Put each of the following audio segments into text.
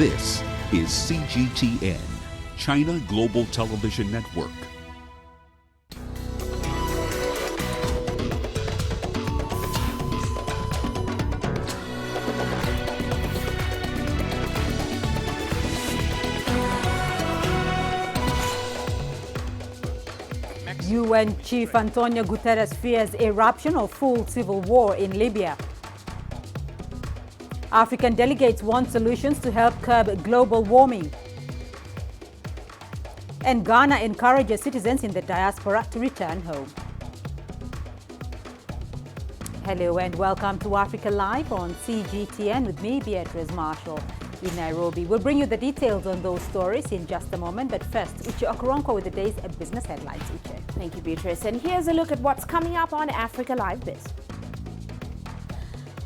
This is CGTN, China Global Television Network. UN Chief Antonio Guterres fears eruption of full civil war in Libya. African delegates want solutions to help curb global warming. And Ghana encourages citizens in the diaspora to return home. Hello and welcome to Africa Live on CGTN with me, Beatrice Marshall, in Nairobi. We'll bring you the details on those stories in just a moment, but first, Uche Okuronko with the day's business headlines. Uche. Thank you, Beatrice. And here's a look at what's coming up on Africa Live Biz.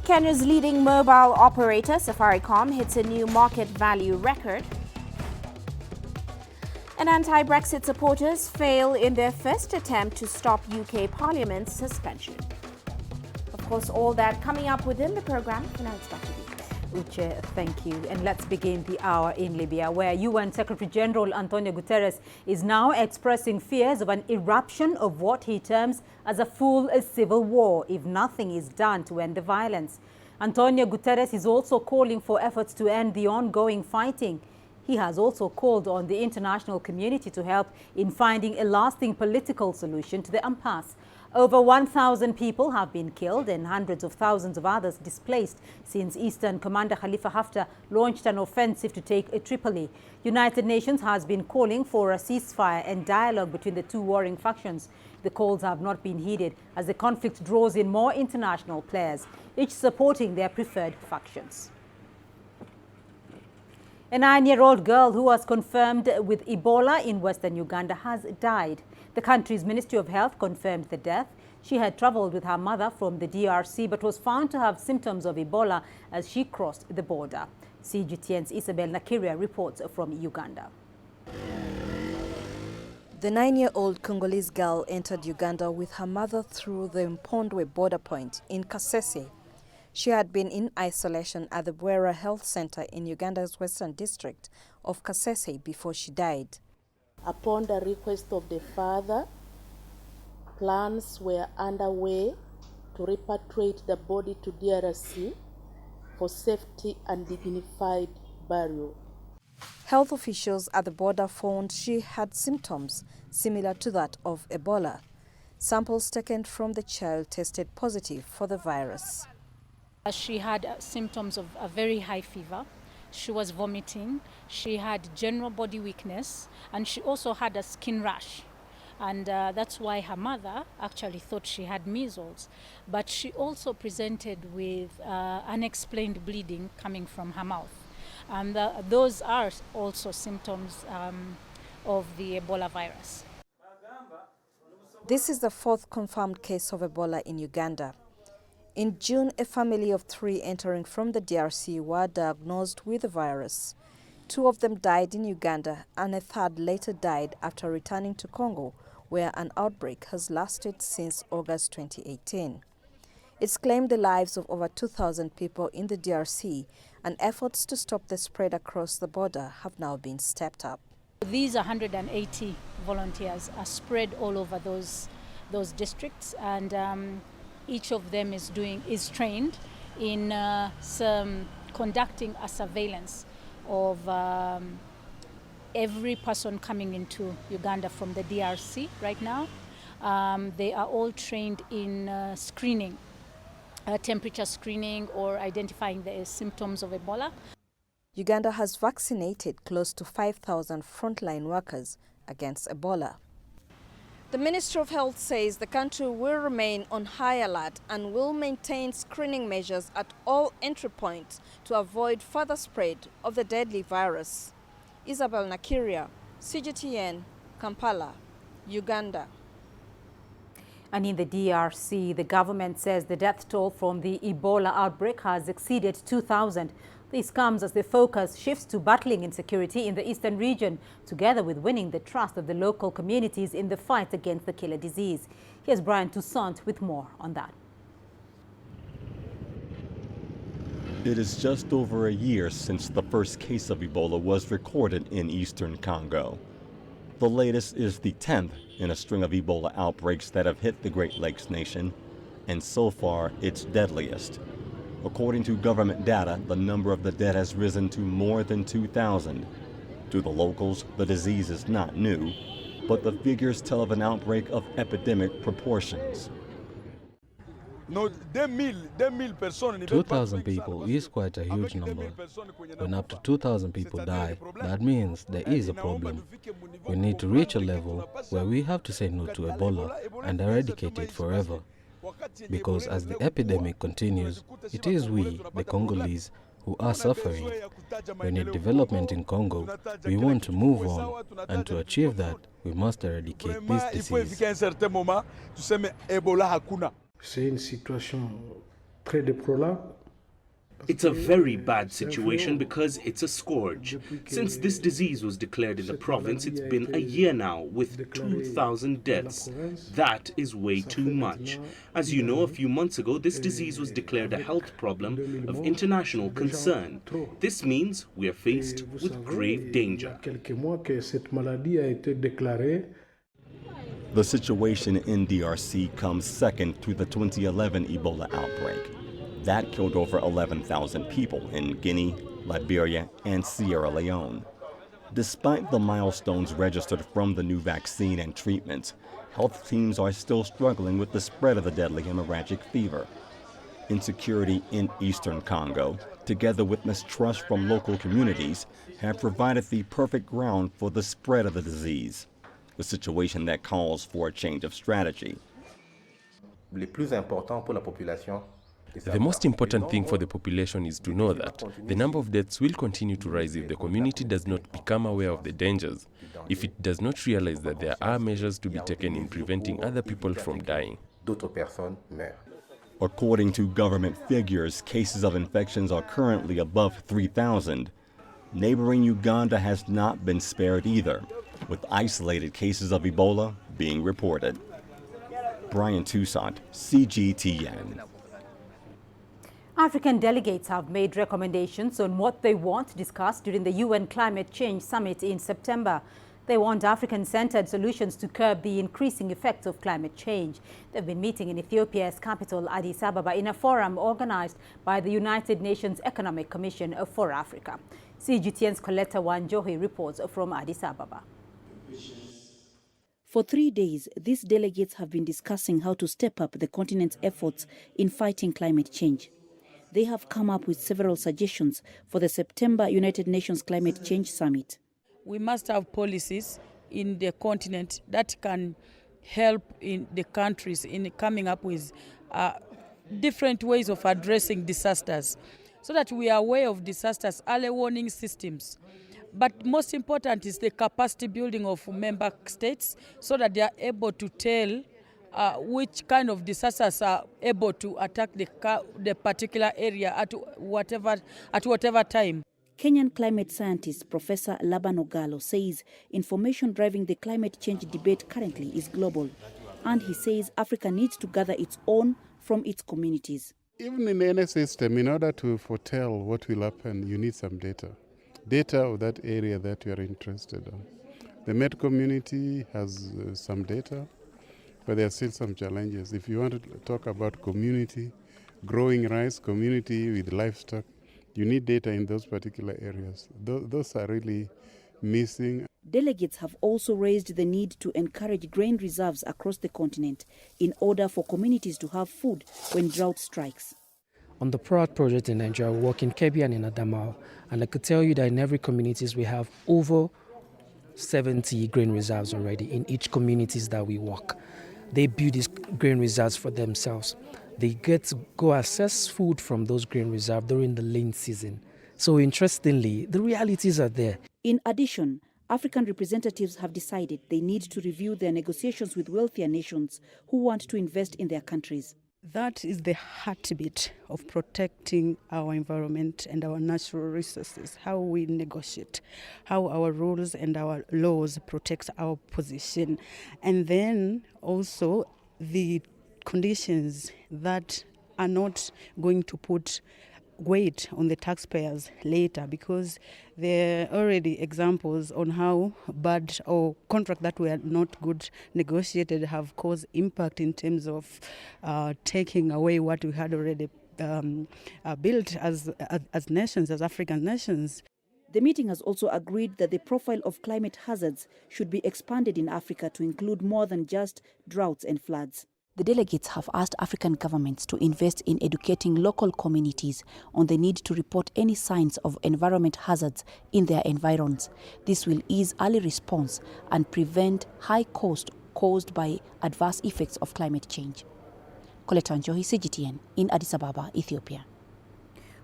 Kenya's leading mobile operator, Safaricom, hits a new market value record. And anti-Brexit supporters fail in their first attempt to stop UK Parliament's suspension. Of course, all that coming up within the program. And now it's back to you. Uche, thank you. And let's begin the hour in Libya, where UN Secretary General Antonio Guterres is now expressing fears of an eruption of what he terms as a full civil war if nothing is done to end the violence. Antonio Guterres is also calling for efforts to end the ongoing fighting. He has also called on the international community to help in finding a lasting political solution to the impasse. Over 1,000 people have been killed and hundreds of thousands of others displaced since Eastern Commander Khalifa Haftar launched an offensive to take Tripoli. United Nations has been calling for a ceasefire and dialogue between the two warring factions. The calls have not been heeded as the conflict draws in more international players, each supporting their preferred factions. A 9-year-old girl who was confirmed with Ebola in western Uganda has died. The country's Ministry of Health confirmed the death. She had traveled with her mother from the DRC but was found to have symptoms of Ebola as she crossed the border. CGTN's Isabel Nakiria reports from Uganda. The 9-year-old Congolese girl entered Uganda with her mother through the Mpondwe border point in Kasese. She had been in isolation at the Bwera Health Center in Uganda's western district of Kasese before she died. Upon the request of the father, plans were underway to repatriate the body to DRC for safety and dignified burial. Health officials at the border found she had symptoms similar to that of Ebola. Samples taken from the child tested positive for the virus. She had symptoms of a very high fever. She was vomiting, she had general body weakness, and she also had a skin rash. And that's why her mother actually thought she had measles. But she also presented with unexplained bleeding coming from her mouth. And those are also symptoms of the Ebola virus. This is the 4th confirmed case of Ebola in Uganda. In June, a family of 3 entering from the DRC were diagnosed with the virus. 2 of them died in Uganda and a third later died after returning to Congo, where an outbreak has lasted since August 2018. It's claimed the lives of over 2,000 people in the DRC, and efforts to stop the spread across the border have now been stepped up. These 180 volunteers are spread all over those districts, and each of them is trained in conducting a surveillance of every person coming into Uganda from the DRC right now. They are all trained in screening, temperature screening or identifying the symptoms of Ebola. Uganda has vaccinated close to 5,000 frontline workers against Ebola. The Ministry of Health says the country will remain on high alert and will maintain screening measures at all entry points to avoid further spread of the deadly virus. Isabel Nakiria, CGTN, Kampala, Uganda. And in the DRC, the government says the death toll from the Ebola outbreak has exceeded 2,000. This comes as the focus shifts to battling insecurity in the eastern region, together with winning the trust of the local communities in the fight against the killer disease. Here's Brian Toussaint with more on that. It is just over a year since the first case of Ebola was recorded in eastern Congo. The latest is the 10th in a string of Ebola outbreaks that have hit the Great Lakes nation, and so far its deadliest. According to government data, the number of the dead has risen to more than 2,000. To the locals, the disease is not new, but the figures tell of an outbreak of epidemic proportions. 2,000 people is quite a huge number. When up to 2,000 people die, that means there is a problem. We need to reach a level where we have to say no to Ebola and eradicate it forever. Because as the epidemic continues, it is we, the Congolese, who are suffering. We need development in Congo. We want to move on, and to achieve that, we must eradicate this disease. It's a very bad situation because it's a scourge. Since this disease was declared in the province, it's been a year now with 2,000 deaths. That is way too much. As you know, a few months ago, this disease was declared a health problem of international concern. This means we are faced with grave danger. The situation in DRC comes second to the 2011 Ebola outbreak. That killed over 11,000 people in Guinea, Liberia, and Sierra Leone. Despite the milestones registered from the new vaccine and treatments, health teams are still struggling with the spread of the deadly hemorrhagic fever. Insecurity in eastern Congo, together with mistrust from local communities, have provided the perfect ground for the spread of the disease, a situation that calls for a change of strategy. The most important thing for the population is to know that the number of deaths will continue to rise if the community does not become aware of the dangers, if it does not realize that there are measures to be taken in preventing other people from dying. According to government figures, cases of infections are currently above 3,000. Neighboring Uganda has not been spared either, with isolated cases of Ebola being reported. Brian Toussaint, CGTN. African delegates have made recommendations on what they want discussed during the UN Climate Change Summit in September. They want African-centered solutions to curb the increasing effects of climate change. They've been meeting in Ethiopia's capital, Addis Ababa, in a forum organized by the United Nations Economic Commission for Africa. CGTN's Coletta Wanjohi reports from Addis Ababa. For 3 days, these delegates have been discussing how to step up the continent's efforts in fighting climate change. They have come up with several suggestions for the September United Nations Climate Change Summit. We must have policies in the continent that can help in the countries in coming up with different ways of addressing disasters, so that we are aware of disasters, early warning systems. But most important is the capacity building of member states, so that they are able to tell which kind of disasters are able to attack the particular area at whatever time. Kenyan climate scientist Professor Laban Ogalo says information driving the climate change debate currently is global, and he says Africa needs to gather its own from its communities. Even in any system, in order to foretell what will happen, you need some data of that area that you are interested in. The Med community has some data, but there are still some challenges. If you want to talk about community, growing rice, community with livestock, you need data in those particular areas. Those are really missing. Delegates have also raised the need to encourage grain reserves across the continent in order for communities to have food when drought strikes. On the PROAD project in Nigeria, we work in Kebbi and in Adamawa, and I could tell you that in every community we have over 70 grain reserves already in each communities that we work. They build these grain reserves for themselves. They get to go access food from those grain reserves during the lean season. So interestingly, the realities are there. In addition, African representatives have decided they need to review their negotiations with wealthier nations who want to invest in their countries. That is the heartbeat of protecting our environment and our natural resources, how we negotiate, how our rules and our laws protect our position, and then also the conditions that are not going to put weight on the taxpayers later, because there are already examples on how bad or contract that were not good negotiated have caused impact in terms of taking away what we had already built as nations, as African nations. The meeting has also agreed that the profile of climate hazards should be expanded in Africa to include more than just droughts and floods. The delegates have asked African governments to invest in educating local communities on the need to report any signs of environment hazards in their environs. This will ease early response and prevent high cost caused by adverse effects of climate change. Coletta Njohi, CGTN, in Addis Ababa, Ethiopia.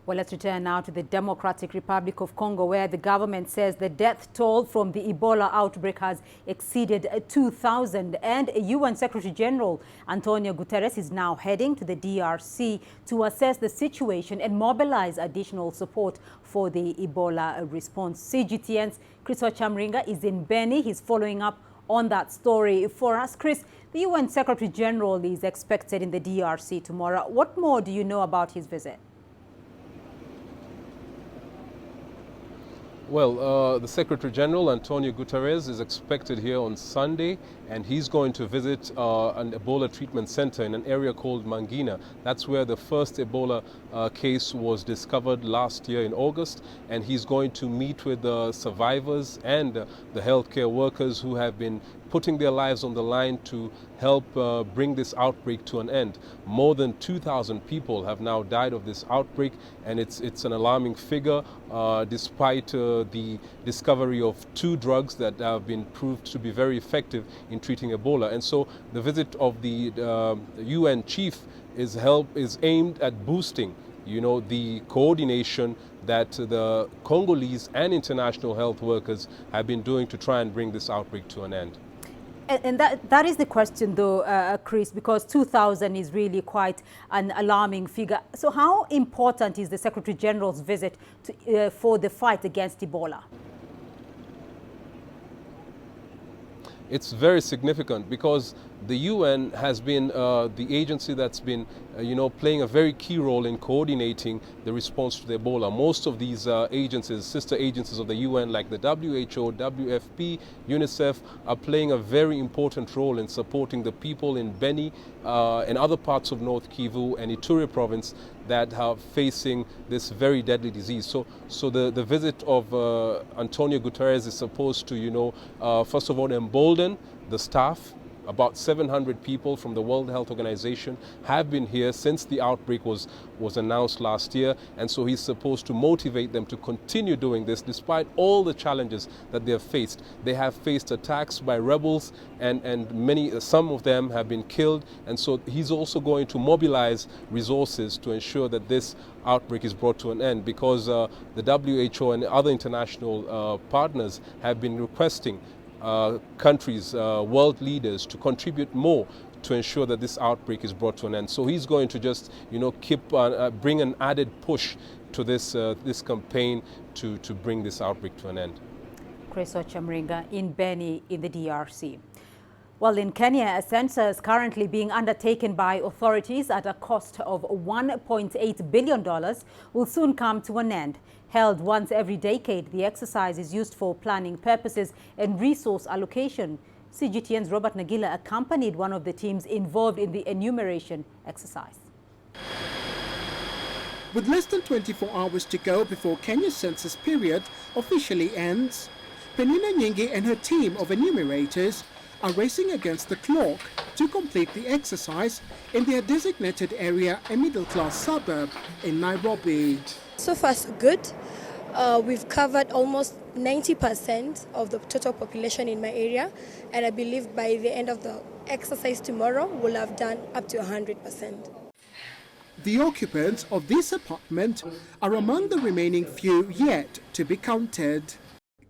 Well, let's return now to the Democratic Republic of Congo, where the government says the death toll from the Ebola outbreak has exceeded 2,000. And UN Secretary General Antonio Guterres is now heading to the DRC to assess the situation and mobilize additional support for the Ebola response. CGTN's Chris Ochamringa is in Beni. He's following up on that story for us. Chris, the UN Secretary General is expected in the DRC tomorrow. What more do you know about his visit? Well, the Secretary General, Antonio Guterres, is expected here on Sunday, and he's going to visit an Ebola treatment center in an area called Mangina. That's where the first Ebola case was discovered last year in August, and he's going to meet with the survivors and the healthcare workers who have been putting their lives on the line to help bring this outbreak to an end. More than 2,000 people have now died of this outbreak, and it's an alarming figure despite the discovery of 2 drugs that have been proved to be very effective in treating Ebola. And so the visit of the UN chief is aimed at boosting, the coordination that the Congolese and international health workers have been doing to try and bring this outbreak to an end. And that is the question, though, Chris, because 2,000 is really quite an alarming figure. So how important is the Secretary General's visit for the fight against Ebola? It's very significant because the UN has been the agency that's been, playing a very key role in coordinating the response to the Ebola. Most of these agencies, sister agencies of the UN, like the WHO, WFP, UNICEF, are playing a very important role in supporting the people in Beni and other parts of North Kivu and Ituri province that are facing this very deadly disease. So the visit of Antonio Guterres is supposed to, first of all, embolden the staff. About 700 people from the World Health Organization have been here since the outbreak was announced last year, and so he's supposed to motivate them to continue doing this despite all the challenges that they have faced. They have faced attacks by rebels, and some of them have been killed, and so he's also going to mobilize resources to ensure that this outbreak is brought to an end, because the WHO and other international partners have been requesting countries, world leaders to contribute more to ensure that this outbreak is brought to an end. So he's going to just, bring an added push to this campaign to bring this outbreak to an end. Chris Ochamringa in Beni in the DRC. Well, in Kenya, a census currently being undertaken by authorities at a cost of $1.8 billion will soon come to an end. Held once every decade, the exercise is used for planning purposes and resource allocation. CGTN's Robert Nagila accompanied one of the teams involved in the enumeration exercise. With less than 24 hours to go before Kenya's census period officially ends, Penina Nyingi and her team of enumerators are racing against the clock to complete the exercise in their designated area, a middle-class suburb in Nairobi. So far, so good. We've covered almost 90% of the total population in my area, and I believe by the end of the exercise tomorrow, we'll have done up to 100%. The occupants of this apartment are among the remaining few yet to be counted.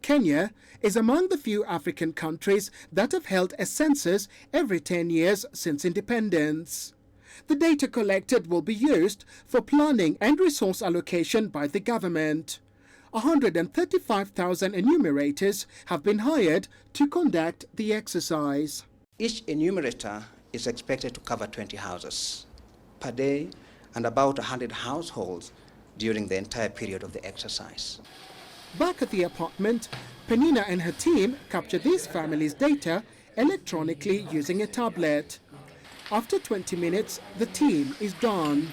Kenya is among the few African countries that have held a census every 10 years since independence. The data collected will be used for planning and resource allocation by the government. 135,000 enumerators have been hired to conduct the exercise. Each enumerator is expected to cover 20 houses per day and about 100 households during the entire period of the exercise. Back at the apartment, Penina and her team capture these families' data electronically using a tablet. After 20 minutes, the team is done.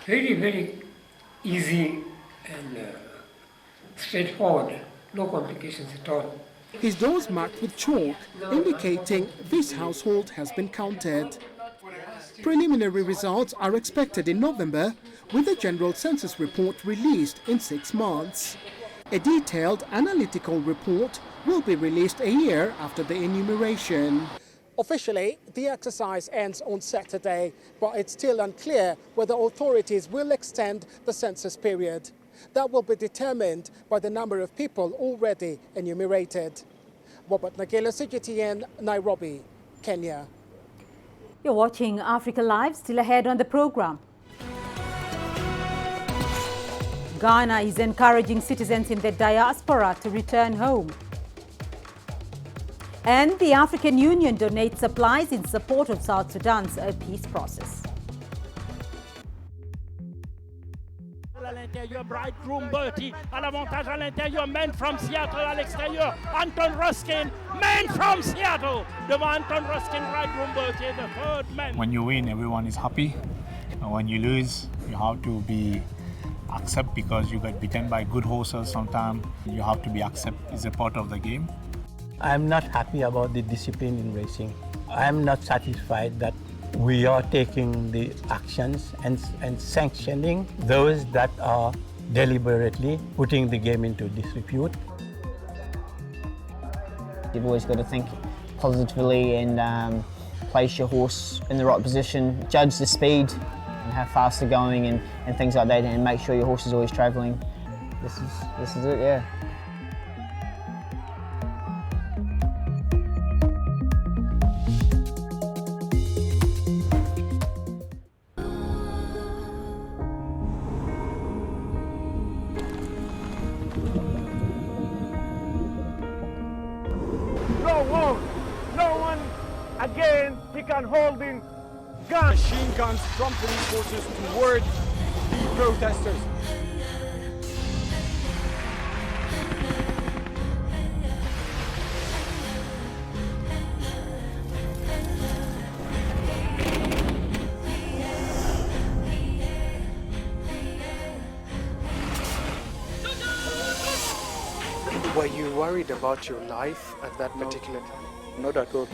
Very, very easy and straightforward, no complications at all. His doors marked with chalk, indicating this household has been counted. Preliminary results are expected in November, with the general census report released in 6 months. A detailed analytical report will be released a year after the enumeration. Officially, the exercise ends on Saturday, but it's still unclear whether authorities will extend the census period. That will be determined by the number of people already enumerated. Robert Nagela, CGTN, Nairobi, Kenya. You're watching Africa Live, still ahead on the program. Ghana is encouraging citizens in the diaspora to return home. And the African Union donates supplies in support of South Sudan's peace process. À l'intérieur, bridegroom Bertie, à l'avantage à l'intérieur, men from Seattle à l'extérieur, Anton Ruskin, men from Seattle, devant Anton Ruskin, bridegroom Bertie, the third man. When you win, everyone is happy. And when you lose, you have to be accept because you get beaten by good horses sometimes. You have to be accept is a part of the game. I'm not happy about the discipline in racing. I'm not satisfied that we are taking the actions and sanctioning those that are deliberately putting the game into disrepute. You've always got to think positively and place your horse in the right position, judge the speed and how fast they're going and things like that, and make sure your horse is always travelling. This is it, yeah. No one again, he can hold in guns. Machine guns from police forces toward the protesters. Were you worried about your life at that particular time? Not at all.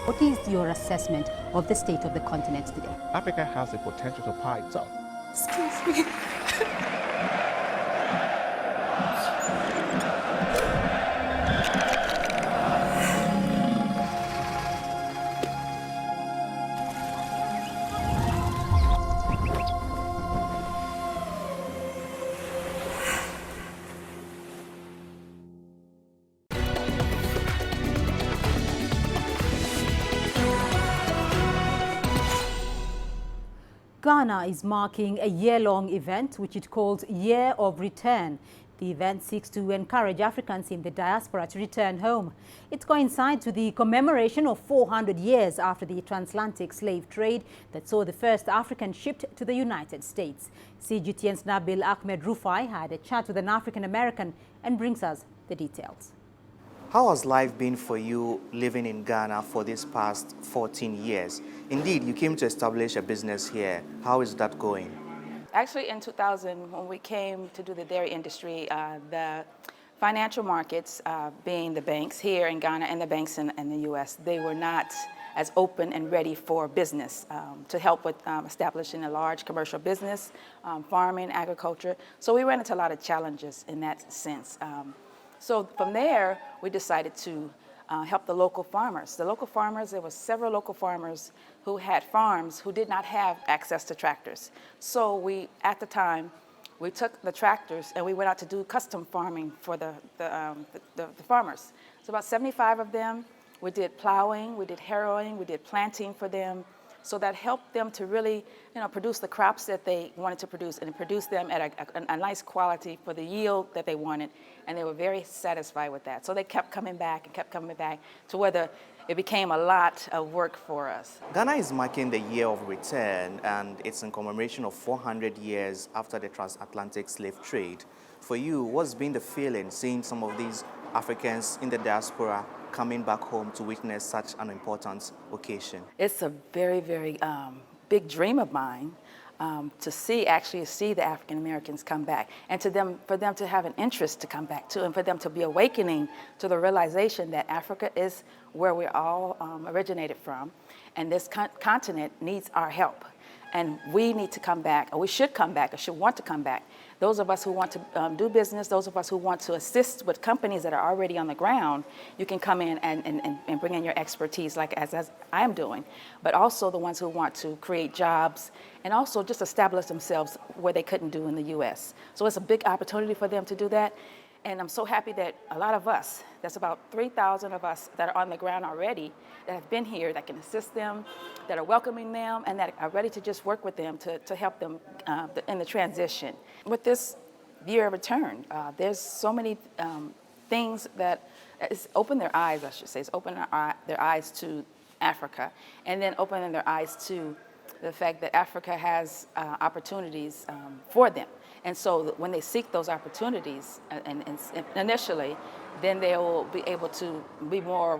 What is your assessment of the state of the continent today? Africa has the potential to power itself. Excuse me. Ghana is marking a year-long event which it calls Year of Return. The event seeks to encourage Africans in the diaspora to return home. It coincides with the commemoration of 400 years after the transatlantic slave trade that saw the first African shipped to the United States. CGTN's Nabil Ahmed Rufai had a chat with an African-American and brings us the details. How has life been for you living in Ghana for these past 14 years? Indeed, you came to establish a business here. How is that going? Actually, in 2000, when we came to do the dairy industry, the financial markets, being the banks here in Ghana and the banks in the U.S., they were not as open and ready for business to help with establishing a large commercial business, farming, agriculture. So we ran into a lot of challenges in that sense. So from there, we decided to help the local farmers. The local farmers, there were several local farmers who had farms who did not have access to tractors. So we, at the time, we took the tractors and we went out to do custom farming for the farmers. So about 75 of them, we did plowing, we did harrowing, we did planting for them. So that helped them to really, produce the crops that they wanted to produce and produce them at a nice quality for the yield that they wanted. And they were very satisfied with that. So they kept coming back and kept coming back to where it became a lot of work for us. Ghana is marking the year of return, and it's in commemoration of 400 years after the transatlantic slave trade. For you, what's been the feeling seeing some of these Africans in the diaspora coming back home to witness such an important occasion? It's a very, very big dream of mine to actually see the African Americans come back, and for them to have an interest to come back too, and for them to be awakening to the realization that Africa is where we all originated from, and this continent needs our help. And we need to come back, or we should come back, or should want to come back. Those of us who want to do business, those of us who want to assist with companies that are already on the ground, you can come in and bring in your expertise like as I am doing. But also the ones who want to create jobs and also just establish themselves where they couldn't do in the U.S. So it's a big opportunity for them to do that. And I'm so happy that a lot of us, that's about 3,000 of us that are on the ground already, that have been here, that can assist them, that are welcoming them, and that are ready to just work with them to help them in the transition. With this year of return, there's so many things that it's opened their eyes, I should say. It's opened their eyes to Africa, and then opening their eyes to the fact that Africa has opportunities for them. And so when they seek those opportunities and initially, then they will be able to be more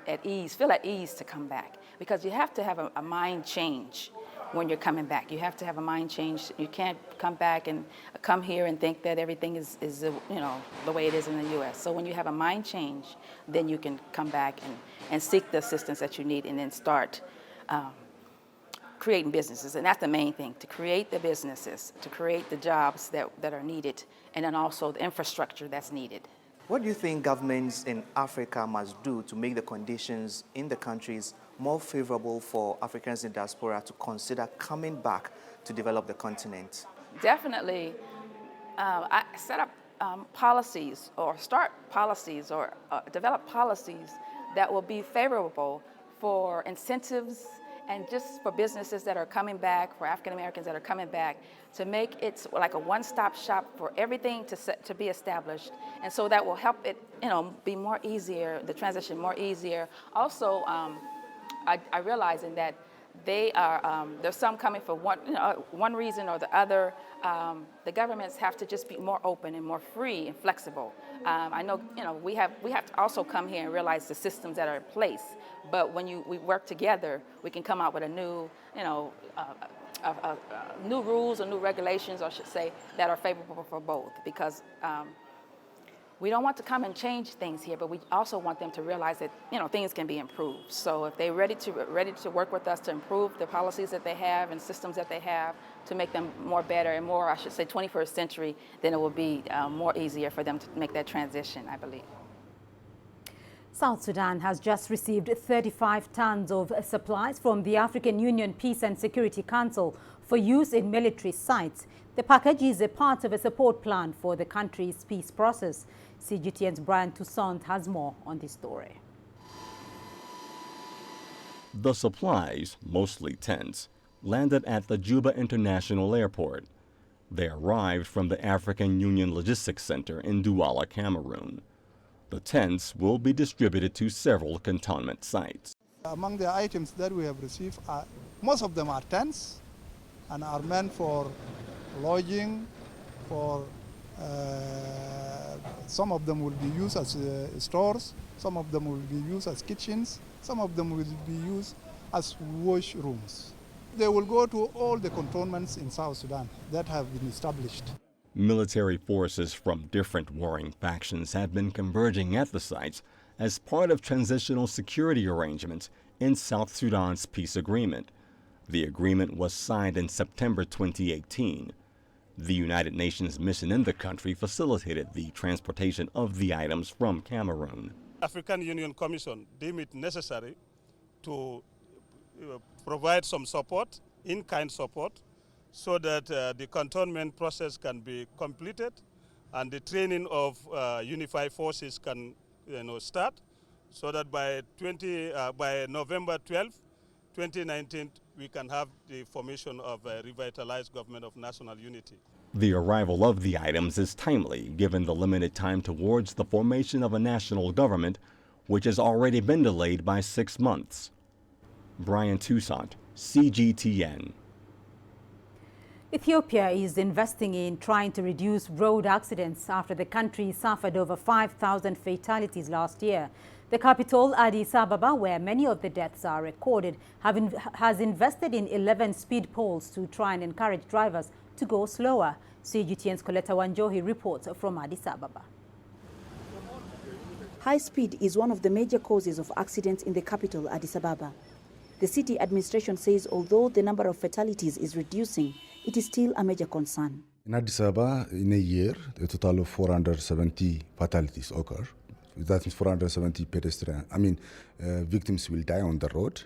at ease, feel at ease to come back. Because you have to have a mind change when you're coming back. You have to have a mind change. You can't come back and come here and think that everything is the way it is in the U.S. So when you have a mind change, then you can come back and seek the assistance that you need and then start creating businesses. And that's the main thing, to create the businesses, to create the jobs that are needed, and then also the infrastructure that's needed. What do you think governments in Africa must do to make the conditions in the countries more favorable for Africans in diaspora to consider coming back to develop the continent? Definitely, I set up policies or start policies or develop policies that will be favorable for incentives and just for businesses that are coming back, for African Americans that are coming back, to make it like a one-stop shop for everything to be established. And so that will help it, be more easier, the transition more easier. Also, I realizing that they are, there's some coming for one reason or the other. The governments have to just be more open and more free and flexible. I know, we have to also come here and realize the systems that are in place. But when we work together, we can come out with a new, new rules or new regulations, I should say, that are favorable for both. Because we don't want to come and change things here, but we also want them to realize that things can be improved. So if they're ready to work with us to improve the policies that they have and systems that they have to make them more better and more, I should say, 21st century, then it will be more easier for them to make that transition, I believe. South Sudan has just received 35 tons of supplies from the African Union Peace and Security Council for use in military sites. The package is a part of a support plan for the country's peace process. CGTN's Brian Toussaint has more on this story. The supplies, mostly tents, landed at the Juba International Airport. They arrived from the African Union Logistics Center in Douala, Cameroon. The tents will be distributed to several cantonment sites. Among the items that we have received, most of them are tents and are meant for lodging, some of them will be used as stores, some of them will be used as kitchens, some of them will be used as washrooms. They will go to all the cantonments in South Sudan that have been established. Military forces from different warring factions have been converging at the sites as part of transitional security arrangements in South Sudan's peace agreement. The agreement was signed in September 2018. The United Nations mission in the country facilitated the transportation of the items from Cameroon. African Union Commission deemed it necessary to provide some support, in-kind support, so that the cantonment process can be completed and the training of unified forces can start, so that by November 12, 2019, we can have the formation of a revitalized government of national unity. The arrival of the items is timely given the limited time towards the formation of a national government, which has already been delayed by 6 months. Brian Toussaint, CGTN. Ethiopia is investing in trying to reduce road accidents after the country suffered over 5,000 fatalities last year. The capital, Addis Ababa, where many of the deaths are recorded, has invested in 11 speed poles to try and encourage drivers to go slower. CGTN's Coletta Wanjohi reports from Addis Ababa. High speed is one of the major causes of accidents in the capital, Addis Ababa. The city administration says although the number of fatalities is reducing, it is still a major concern. In Addis Ababa, in a year, a total of 470 fatalities occur. That means 470 victims will die on the road.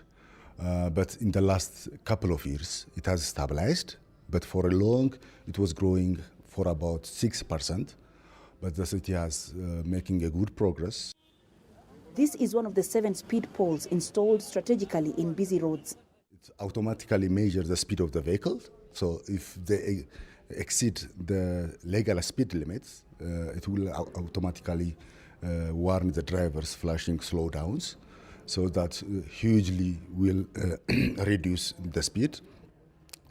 But in the last couple of years, it has stabilized. But for a long, it was growing for about 6%. But the city has making a good progress. This is one of the 7 speed poles installed strategically in busy roads. It automatically measures the speed of the vehicle. So if they exceed the legal speed limits, it will automatically warn the drivers flashing slowdowns. So that hugely will reduce the speed.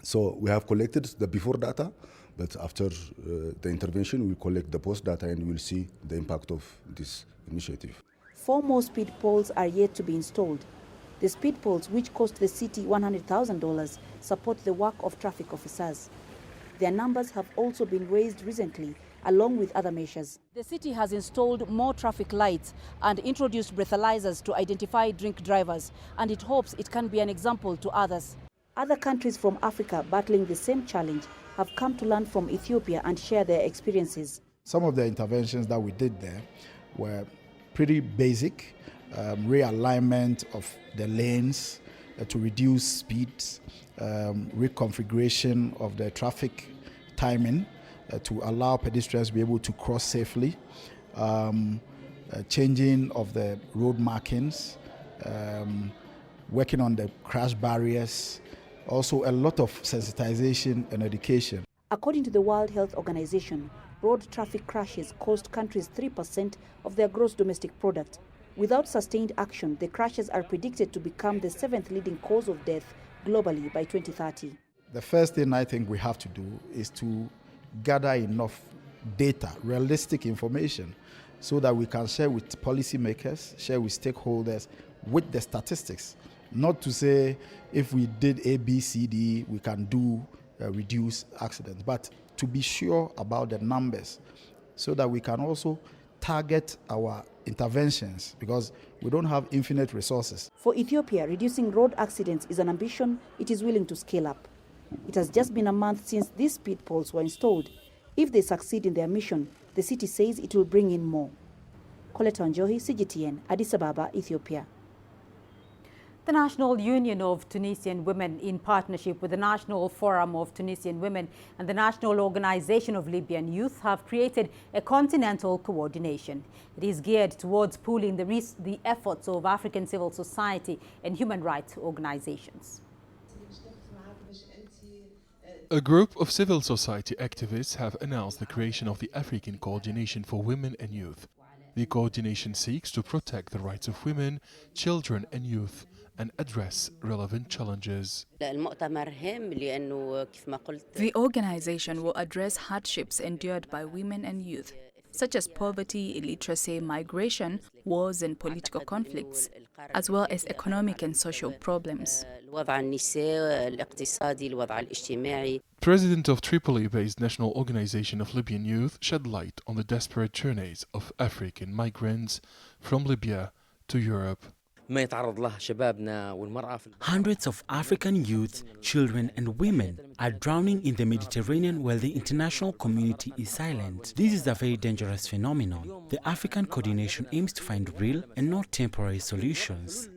So we have collected the before data, but after the intervention, we'll collect the post data and we'll see the impact of this initiative. 4 more speed poles are yet to be installed. The speed poles, which cost the city $100,000, support the work of traffic officers. Their numbers have also been raised recently, along with other measures. The city has installed more traffic lights and introduced breathalyzers to identify drink drivers, and it hopes it can be an example to others. Other countries from Africa battling the same challenge have come to learn from Ethiopia and share their experiences. Some of the interventions that we did there were pretty basic, realignment of the lanes to reduce speeds, reconfiguration of the traffic timing to allow pedestrians to be able to cross safely, changing of the road markings, working on the crash barriers, also a lot of sensitization and education. According to the World Health Organization, road traffic crashes cost countries 3% of their gross domestic product. Without sustained action, the crashes are predicted to become the 7th leading cause of death globally by 2030. The first thing I think we have to do is to gather enough data, realistic information, so that we can share with policymakers, share with stakeholders with the statistics. Not to say if we did A, B, C, D, we can reduce accidents, but to be sure about the numbers so that we can also target our interventions, because we don't have infinite resources. For Ethiopia, reducing road accidents is an ambition it is willing to scale up. It has just been a month since these speed poles were installed. If they succeed in their mission, the city says it will bring in more. Coletta Wanjohi, CGTN, Addis Ababa, Ethiopia. The National Union of Tunisian Women, in partnership with the National Forum of Tunisian Women and the National Organization of Libyan Youth, have created a continental coordination. It is geared towards pooling the efforts of African civil society and human rights organizations. A group of civil society activists have announced the creation of the African Coordination for Women and Youth. The coordination seeks to protect the rights of women, children and youth and address relevant challenges. The organization will address hardships endured by women and youth, such as poverty, illiteracy, migration, wars and political conflicts, as well as economic and social problems. President of Tripoli-based National Organization of Libyan Youth shed light on the desperate journeys of African migrants from Libya to Europe. Hundreds of African youth, children and women are drowning in the Mediterranean while the international community is silent. This is a very dangerous phenomenon. The African coordination aims to find real and not temporary solutions.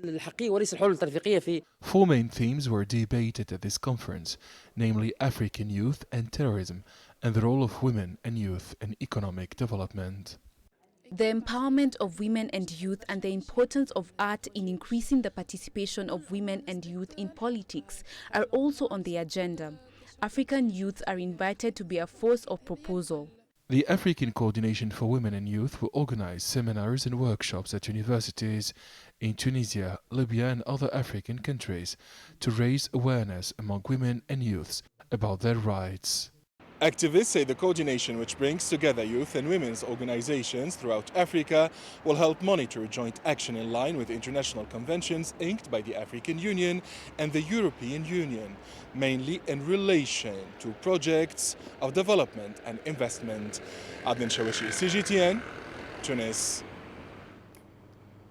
4 main themes were debated at this conference, namely African youth and terrorism, and the role of women and youth in economic development. The empowerment of women and youth and the importance of art in increasing the participation of women and youth in politics are also on the agenda. African youth are invited to be a force of proposal. The African Coordination for Women and Youth will organize seminars and workshops at universities in Tunisia, Libya and other African countries to raise awareness among women and youths about their rights. Activists say the coordination, which brings together youth and women's organizations throughout Africa, will help monitor joint action in line with international conventions inked by the African Union and the European Union, mainly in relation to projects of development and investment. Adnan Shawishi, CGTN, Tunis.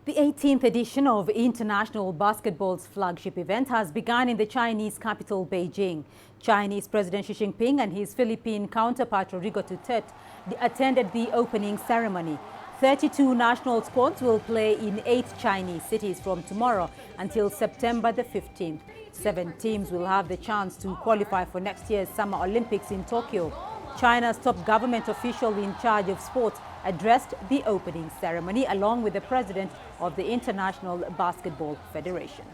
The 18th edition of International Basketball's flagship event has begun in the Chinese capital, Beijing. Chinese President Xi Jinping and his Philippine counterpart Rodrigo Duterte attended the opening ceremony. 32 national squads will play in 8 Chinese cities from tomorrow until September the 15th. 7 teams will have the chance to qualify for next year's Summer Olympics in Tokyo. China's top government official in charge of sports addressed the opening ceremony along with the president of the International Basketball Federation.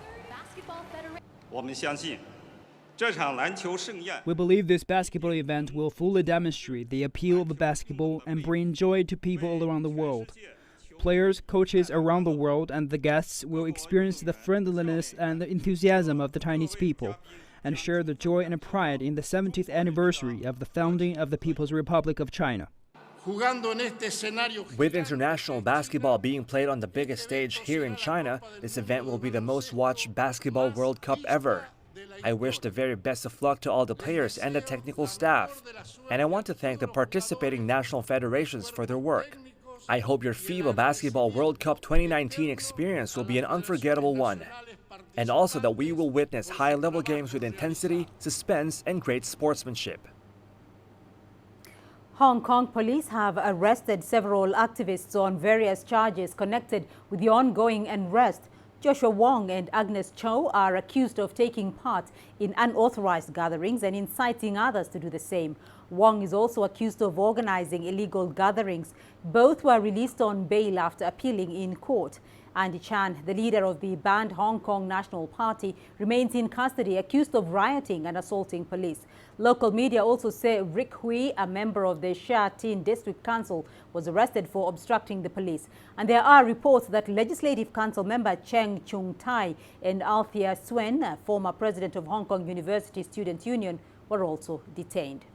We believe this basketball event will fully demonstrate the appeal of basketball and bring joy to people all around the world. Players, coaches around the world and the guests will experience the friendliness and the enthusiasm of the Chinese people and share the joy and pride in the 70th anniversary of the founding of the People's Republic of China. With international basketball being played on the biggest stage here in China, this event will be the most watched basketball World Cup ever. I wish the very best of luck to all the players and the technical staff. And I want to thank the participating national federations for their work. I hope your FIBA Basketball World Cup 2019 experience will be an unforgettable one. And also that we will witness high-level games with intensity, suspense, and great sportsmanship. Hong Kong police have arrested several activists on various charges connected with the ongoing unrest. Joshua Wong and Agnes Cho are accused of taking part in unauthorized gatherings and inciting others to do the same. Wong is also accused of organizing illegal gatherings. Both were released on bail after appealing in court. Andy Chan, the leader of the banned Hong Kong National Party, remains in custody, accused of rioting and assaulting police. Local media also say Rick Hui, a member of the Sha Tin District Council, was arrested for obstructing the police. And there are reports that Legislative Council member Cheng Chung Tai and Althea Swen, former president of Hong Kong University Student Union, were also detained.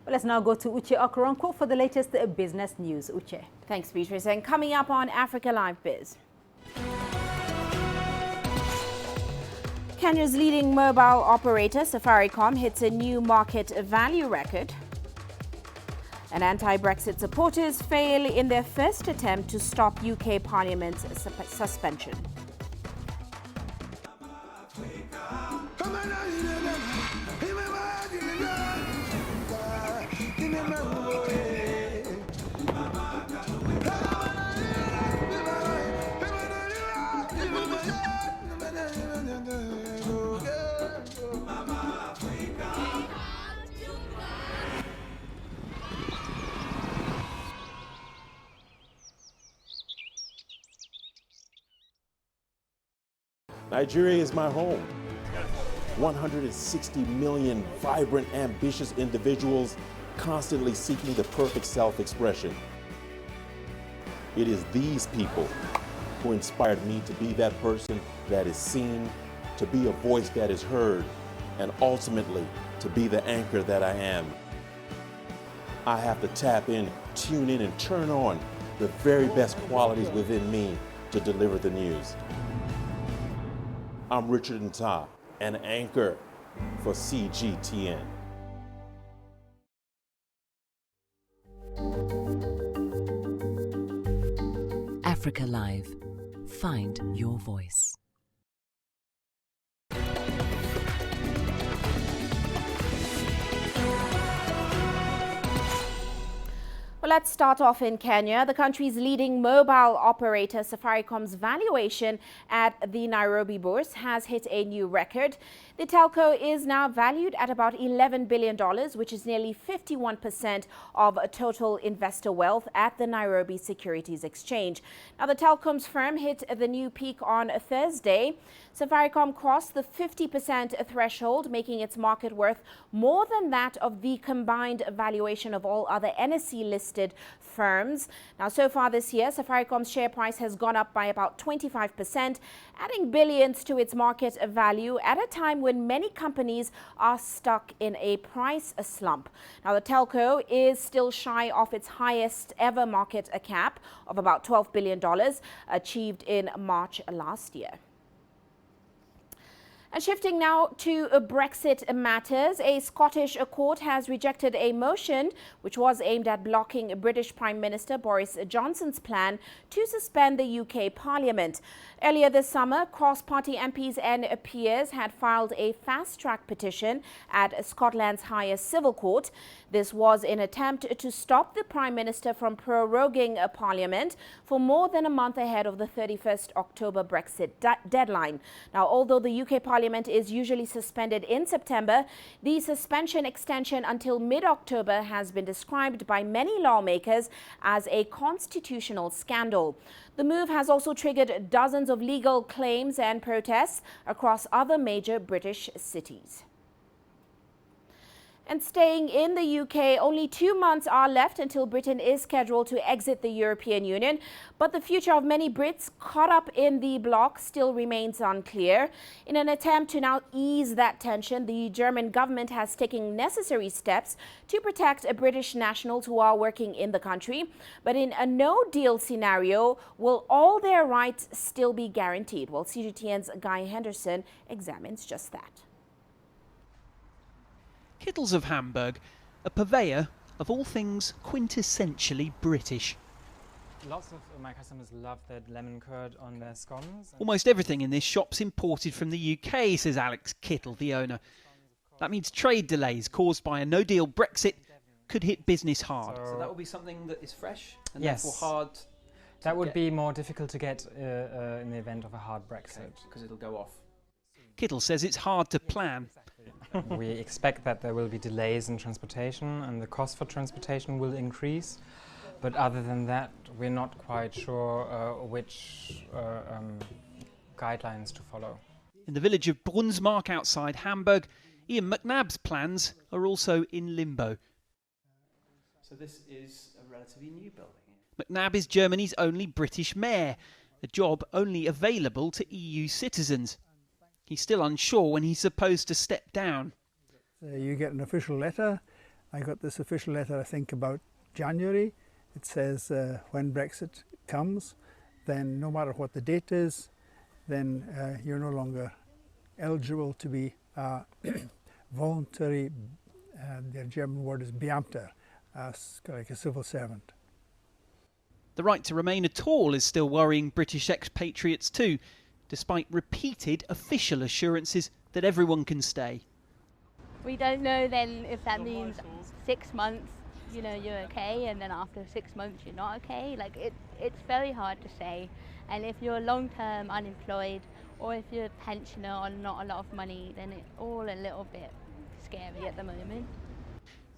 Well, let's now go to Uche Okoronkwo for the latest business news. Uche. Thanks, Beatrice. And coming up on Africa Live Biz. Kenya's leading mobile operator, Safaricom, hits a new market value record. And anti-Brexit supporters fail in their first attempt to stop UK Parliament's suspension. Nigeria is my home. 160 million vibrant, ambitious individuals constantly seeking the perfect self-expression. It is these people who inspired me to be that person that is seen, to be a voice that is heard, and ultimately to be the anchor that I am. I have to tap in, tune in, and turn on the very best qualities within me to deliver the news. I'm Richard Nta, an anchor for CGTN. Africa Live. Find your voice. Well, let's start off in Kenya. The country's leading mobile operator, Safaricom's valuation at the Nairobi Bourse has hit a new record. The telco is now valued at about $11 billion, which is nearly 51% of total investor wealth at the Nairobi Securities Exchange. Now, the telecoms firm hit the new peak on Thursday. Safaricom crossed the 50% threshold, making its market worth more than that of the combined valuation of all other NSE-listed firms. Now, so far this year, Safaricom's share price has gone up by about 25%, adding billions to its market value at a time when many companies are stuck in a price slump. Now, the telco is still shy of its highest ever market cap of about $12 billion, achieved in March last year. And shifting now to Brexit matters, a Scottish court has rejected a motion which was aimed at blocking British Prime Minister Boris Johnson's plan to suspend the UK Parliament. Earlier this summer, cross-party MPs and peers had filed a fast-track petition at Scotland's highest civil court. This was an attempt to stop the Prime Minister from proroguing Parliament for more than a month ahead of the 31st October Brexit deadline. Now, although the UK Parliament is usually suspended in September, the suspension extension until mid-October has been described by many lawmakers as a constitutional scandal. The move has also triggered dozens of legal claims and protests across other major British cities. And staying in the UK, only 2 months are left until Britain is scheduled to exit the European Union. But the future of many Brits caught up in the bloc still remains unclear. In an attempt to now ease that tension, the German government has taken necessary steps to protect British nationals who are working in the country. But in a no-deal scenario, will all their rights still be guaranteed? Well, CGTN's Guy Henderson examines just that. Kittles of Hamburg, a purveyor of all things quintessentially British. Lots of my customers love that lemon curd on their scones. Almost everything in this shop's imported from the UK, says Alex Kittle, the owner. That means trade delays caused by a no-deal Brexit could hit business hard. So that will be something that is fresh and yes, therefore hard. That would be more difficult to get in the event of a hard Brexit. Because it'll go off. Kittle says it's hard to plan. We expect that there will be delays in transportation and the cost for transportation will increase. But other than that, we're not quite sure which guidelines to follow. In the village of Brunsmark outside Hamburg, Ian McNabb's plans are also in limbo. So this is a relatively new building. McNabb is Germany's only British mayor, a job only available to EU citizens. He's still unsure when he's supposed to step down. You get an official letter. I got this official letter, I think, about January. It says when Brexit comes, then no matter what the date is, then you're no longer eligible to be voluntary, their German word is Beamter, like a civil servant. The right to remain at all is still worrying British expatriates too, despite repeated official assurances that everyone can stay. We don't know then if that means 6 months, you know, you're okay, and then after 6 months you're not okay. Like it's very hard to say. And if you're long-term unemployed, or if you're a pensioner on not a lot of money, then it's all a little bit scary at the moment.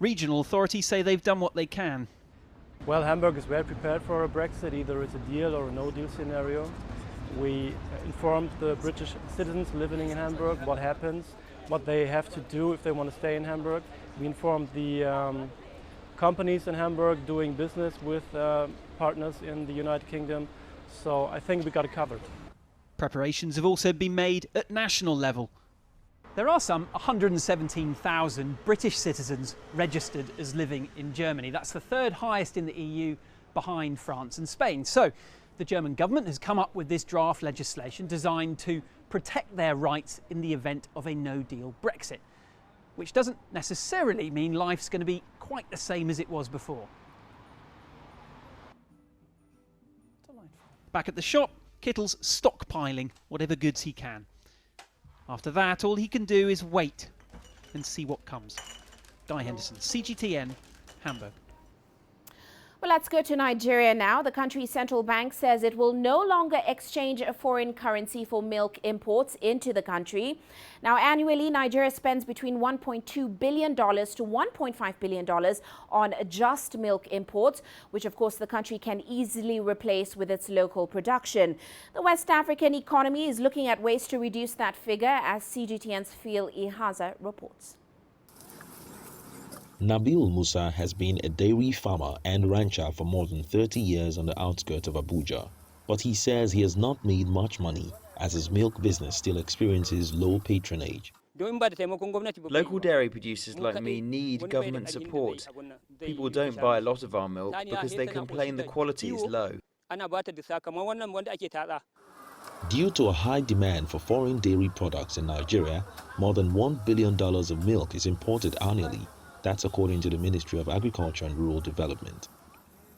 Regional authorities say they've done what they can. Well, Hamburg is well prepared for a Brexit, either it's a deal or a no-deal scenario. We informed the British citizens living in Hamburg what happens, what they have to do if they want to stay in Hamburg. We informed the companies in Hamburg doing business with partners in the United Kingdom. So I think we got it covered. Preparations have also been made at national level. There are some 117,000 British citizens registered as living in Germany. That's the third highest in the EU, behind France and Spain. So the German government has come up with this draft legislation designed to protect their rights in the event of a no-deal Brexit, which doesn't necessarily mean life's going to be quite the same as it was before. Back at the shop, Kittle's stockpiling whatever goods he can. After that, all he can do is wait and see what comes. Guy Henderson, CGTN, Hamburg. Well, let's go to Nigeria now. The country's central bank says it will no longer exchange a foreign currency for milk imports into the country. Now, annually, Nigeria spends between $1.2 billion to $1.5 billion on just milk imports, which, of course, the country can easily replace with its local production. The West African economy is looking at ways to reduce that figure, as CGTN's Phil Ihaza reports. Nabil Musa has been a dairy farmer and rancher for more than 30 years on the outskirts of Abuja. But he says he has not made much money as his milk business still experiences low patronage. Local dairy producers like me need government support. People don't buy a lot of our milk because they complain the quality is low. Due to a high demand for foreign dairy products in Nigeria, more than $1 billion of milk is imported annually. That's according to the Ministry of Agriculture and Rural Development.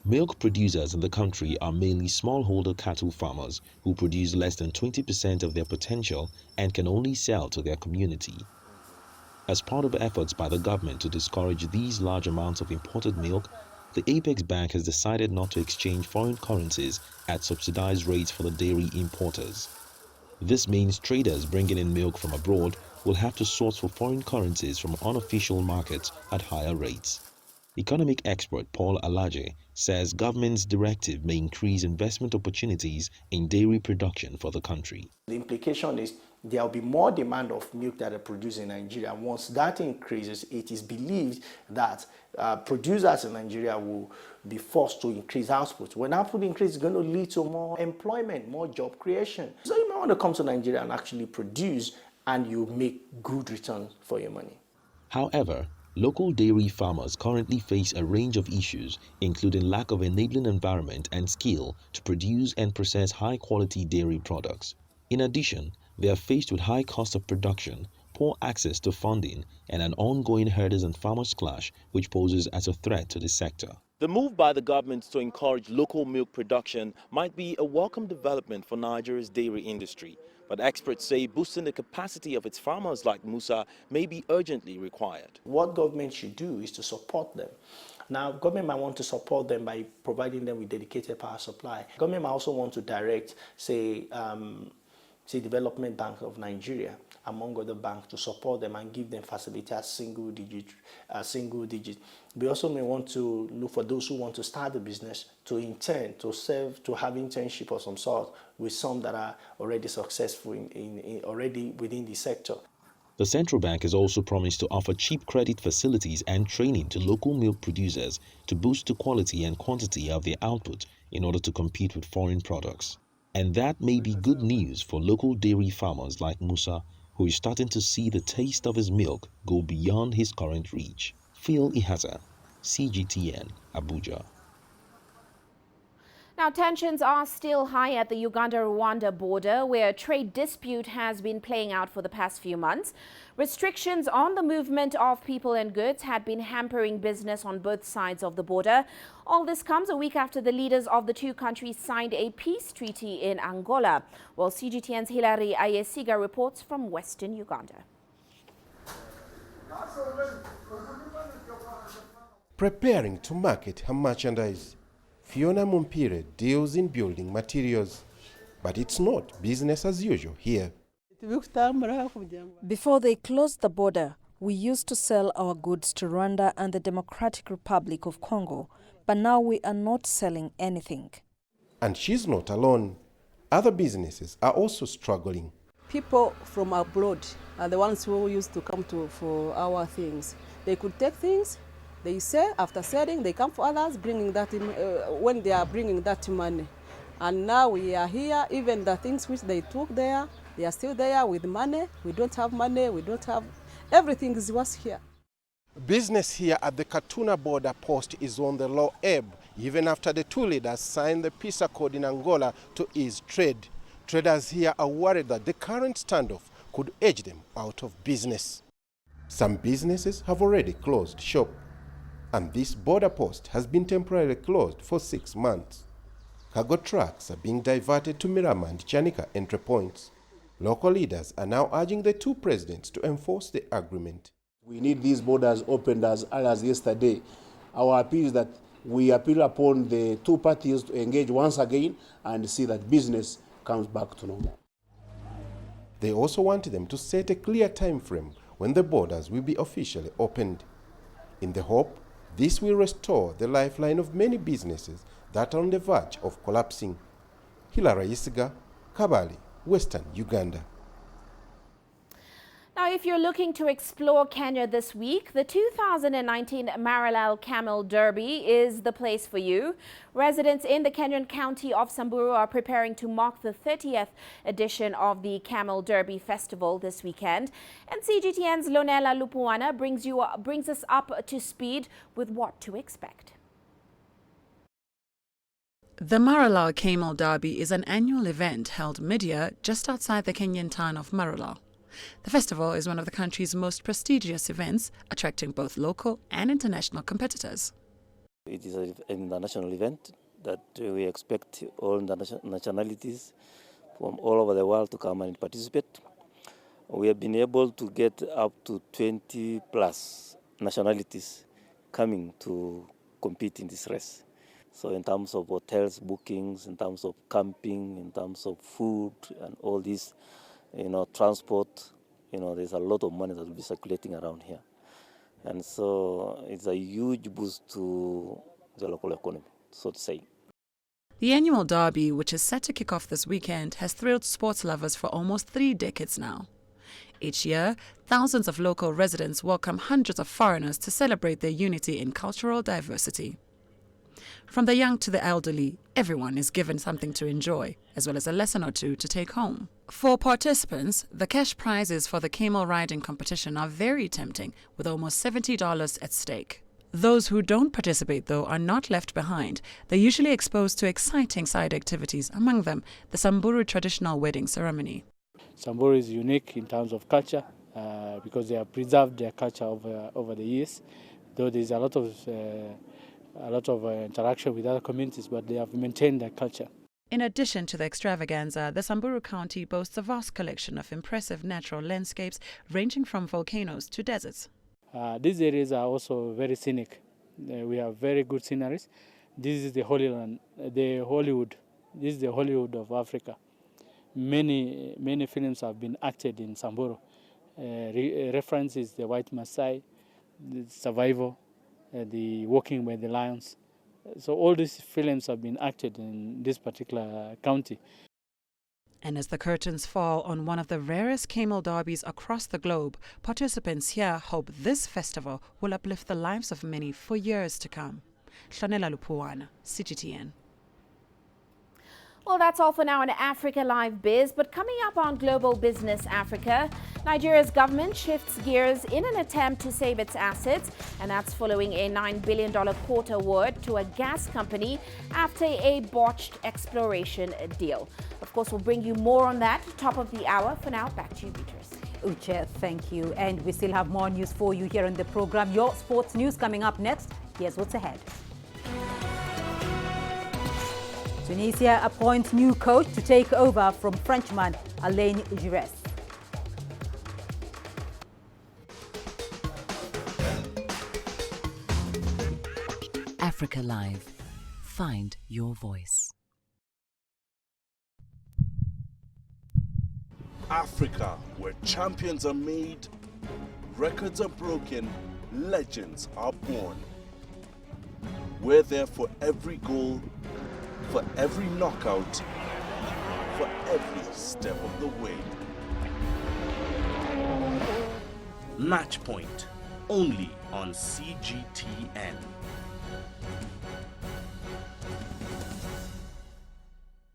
Milk producers in the country are mainly smallholder cattle farmers who produce less than 20% of their potential and can only sell to their community. As part of efforts by the government to discourage these large amounts of imported milk, the Apex Bank has decided not to exchange foreign currencies at subsidized rates for the dairy importers. This means traders bringing in milk from abroad will have to source for foreign currencies from unofficial markets at higher rates. Economic expert Paul Alaje says government's directive may increase investment opportunities in dairy production for the country. The implication is there will be more demand of milk that are produced in Nigeria. Once that increases, it is believed that producers in Nigeria will be forced to increase output. When output increases, it's going to lead to more employment, more job creation. So you might want to come to Nigeria and actually produce, and you make good returns for your money. However, local dairy farmers currently face a range of issues, including lack of enabling environment and skill to produce and process high-quality dairy products. In addition, they are faced with high cost of production, poor access to funding, and an ongoing herders and farmers clash, which poses as a threat to the sector. The move by the government to encourage local milk production might be a welcome development for Nigeria's dairy industry. But experts say boosting the capacity of its farmers like Musa may be urgently required. What government should do is to support them. Now, government might want to support them by providing them with dedicated power supply. Government might also want to direct, say Development Bank of Nigeria, among other banks, to support them and give them facility at single digit. We also may want to look for those who want to start a business to intend to have internship of some sort with some that are already successful already within the sector. The central bank has also promised to offer cheap credit facilities and training to local milk producers to boost the quality and quantity of their output in order to compete with foreign products. And that may be good news for local dairy farmers like Musa, who is starting to see the taste of his milk go beyond his current reach. Phil Ihaza, CGTN, Abuja. Now, tensions are still high at the Uganda-Rwanda border, where a trade dispute has been playing out for the past few months. Restrictions on the movement of people and goods had been hampering business on both sides of the border. All this comes a week after the leaders of the two countries signed a peace treaty in Angola, while CGTN's Hilary Ayesiga reports from western Uganda. Preparing to market her merchandise, Fiona Mumpire deals in building materials, but it's not business as usual here. Before they closed the border, we used to sell our goods to Rwanda and the Democratic Republic of Congo, but now we are not selling anything. And she's not alone. Other businesses are also struggling. People from abroad are the ones who used to come for our things. They could take things, they sell, after selling, they come for others, bringing that in, when they are bringing that money. And now we are here, even the things which they took there, they are still there with money. We don't have money, we don't have, everything is worse here. Business here at the Katuna border post is on the low ebb, even after the two leaders signed the peace accord in Angola to ease trade. Traders here are worried that the current standoff could edge them out of business. Some businesses have already closed shop, and this border post has been temporarily closed for 6 months. Cargo trucks are being diverted to Mirama and Chanika entry points. Local leaders are now urging the two presidents to enforce the agreement. We need these borders opened as early as yesterday. Our appeal is that we appeal upon the two parties to engage once again and see that business comes back to normal. They also want them to set a clear time frame when the borders will be officially opened, in the hope this will restore the lifeline of many businesses that are on the verge of collapsing. Hilary Isiga, Kabale, Western Uganda. Now, if you're looking to explore Kenya this week, the 2019 Maralal Camel Derby is the place for you. Residents in the Kenyan county of Samburu are preparing to mark the 30th edition of the Camel Derby Festival this weekend. And CGTN's Lonela Lupuana brings us up to speed with what to expect. The Maralal Camel Derby is an annual event held mid-year just outside the Kenyan town of Maralal. The festival is one of the country's most prestigious events, attracting both local and international competitors. It is an international event that we expect all nationalities from all over the world to come and participate. We have been able to get up to 20 plus nationalities coming to compete in this race. So in terms of hotels bookings, in terms of camping, in terms of food and all this, transport, there's a lot of money that will be circulating around here. And so it's a huge boost to the local economy, so to say. The annual derby, which is set to kick off this weekend, has thrilled sports lovers for almost 3 decades now. Each year, thousands of local residents welcome hundreds of foreigners to celebrate their unity in cultural diversity. From the young to the elderly, everyone is given something to enjoy, as well as a lesson or two to take home. For participants, the cash prizes for the camel riding competition are very tempting, with almost $70 at stake. Those who don't participate, though, are not left behind. They're usually exposed to exciting side activities, among them the Samburu traditional wedding ceremony. Samburu is unique in terms of culture because they have preserved their culture over the years, though there's a lot of interaction with other communities, but they have maintained their culture. In addition to the extravaganza, the Samburu County boasts a vast collection of impressive natural landscapes ranging from volcanoes to deserts. These areas are also very scenic. We have very good sceneries. This is the Holy Land, the Hollywood. This is the Hollywood of Africa. Many films have been acted in Samburu. Reference is the White Maasai, the Survival, the Walking by the Lions. So all these films have been acted in this particular county. And as the curtains fall on one of the rarest camel derbies across the globe, participants here hope this festival will uplift the lives of many for years to come. Lonela Lupuana, CGTN. Well, that's all for now on Africa Live Biz, but coming up on Global Business Africa, Nigeria's government shifts gears in an attempt to save its assets, and that's following a $9 billion court award to a gas company after a botched exploration deal. Of course, we'll bring you more on that top of the hour. For now, back to you, Beatrice. Uche, thank you. And we still have more news for you here on the program. Your sports news coming up next. Here's what's ahead. Tunisia appoints new coach to take over from Frenchman Alain Giresse. Africa Live. Find your voice. Africa, where champions are made, records are broken, legends are born. We're there for every goal, for every knockout, for every step of the way. Match Point, only on CGTN.